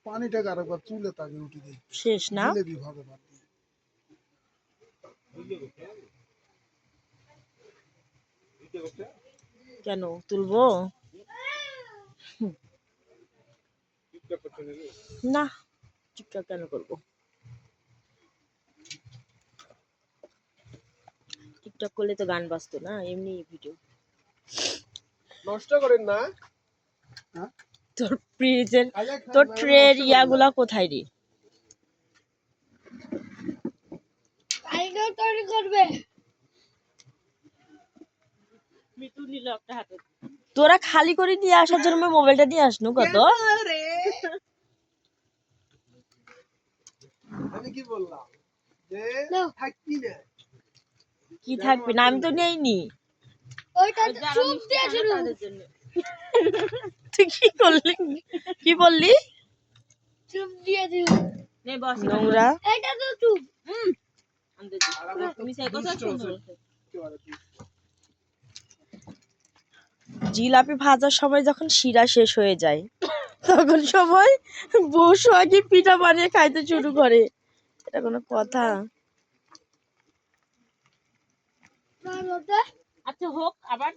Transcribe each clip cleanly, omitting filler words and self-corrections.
পানিটাকে আরেকবার চুলে তাকে উঠে দিই শেষ না জিলেবি ভগবান কেন তুলবো না টিকটক কেন করবো টিকটক করলে তো গান বাজতো না এমনি ভিডিও নষ্ট করেন না তোর ফ্রিজের তোর ট্রের ইয়াগুলা কোথায় রে তৈরি করবে তোরা খালি করে নিয়ে আসার জন্য মোবাইলটা নিয়ে আসনু কত আমি কি বললাম যে থাকবি না কি থাকবে না আমি তো নেইনি ওইটা চুপ দিয়েছিল তুই কি বললি চুপ দিয়েছিল নোংরা এটা তো চুপ জিলাপি ভাজার সময় যখন শিরা শেষ হয়ে যায় তখন সবাই বসে আগে পিঠা বানিয়ে খাইতে শুরু করে এটা কোনো কথা আচ্ছা হোক আবার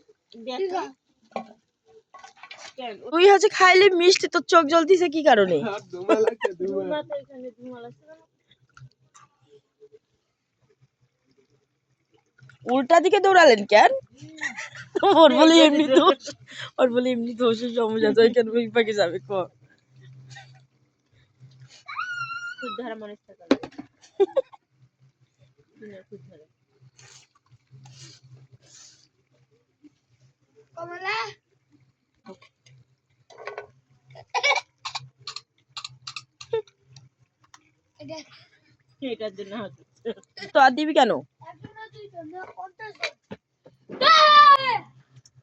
তুই হচ্ছে খাইলে মিষ্টি তোর চোখ জ্বলতিছে কি কারণে উল্টা দিকে দৌড়ালেন কেন ওর বলে এমনি দোষের সমস্যা আছে কেন ওই পাকে যাবে ক খুদধারা মানুষ থাকা কমলা এটার জন্য তো আর দিবি কেন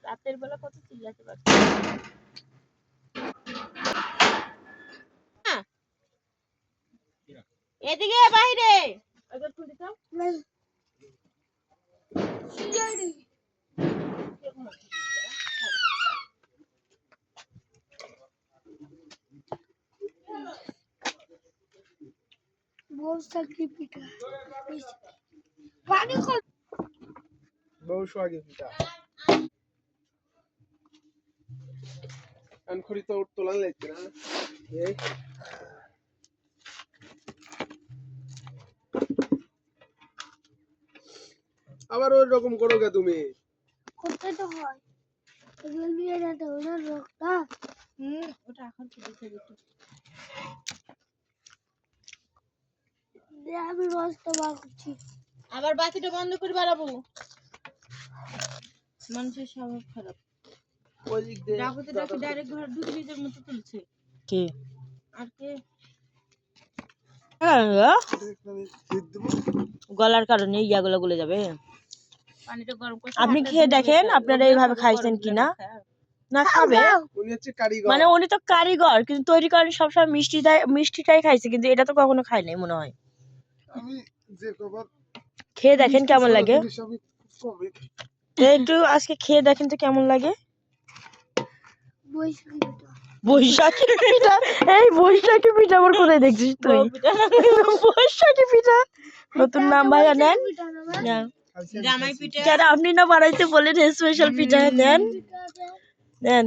রাতের বেলা কত চিল্লাতে পারছি এদিকে বাইরে বউশাগি পিঠা আনখড়ি তো তোলা লাগছে না এই আবার ওই রকম করো কে তুমি কোথায় তো হয় এগুলো নিয়ে যেতে হবে না রোগটা ওটা এখন দিতে দিতে আমি মস্ত বার করছি আবার বাতিটা বন্ধ করে বাড়াবো মানুষের স্বভাব খারাপ ওই দিক দিয়ে রাখতে দেখি ডাইরেক্ট ঘর ঢুকে নিজের মতো তুলছে কে আর কে গলার কারণে ইয়াগুলো গলে যাবে পানিটা গরম করে আপনি খেয়ে দেখেন আপনারা এইভাবে খাইছেন কিনা না খাবে উনি হচ্ছে কারিগর মানে উনি তো কারিগর কিন্তু তৈরি করেন সবসময় মিষ্টিটাই খাইছে কিন্তু এটা তো কখনো খাই নাই মনে হয় আমি যে কবার খেয়ে দেখেন কেমন লাগে একটু আজকে খেয়ে দেখেন তো কেমন লাগে বৈশাখী পিঠা এই বৈশাখী পিঠা আবার কোথায় দেখছিস তুই বৈশাখী পিঠা নতুন নাম ভাইয়া নেন জামাই পিঠা কেন আপনি না বানাইতে বলেন স্পেশাল পিঠা নেন নেন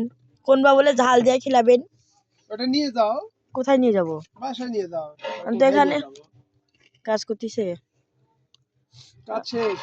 কোন বা বলে ঝাল দিয়ে খিলাবেন ওটা নিয়ে যাও কোথায় নিয়ে যাব বাসায় নিয়ে যাও আমি তো এখানে কাজ করতেছে কাজ শেষ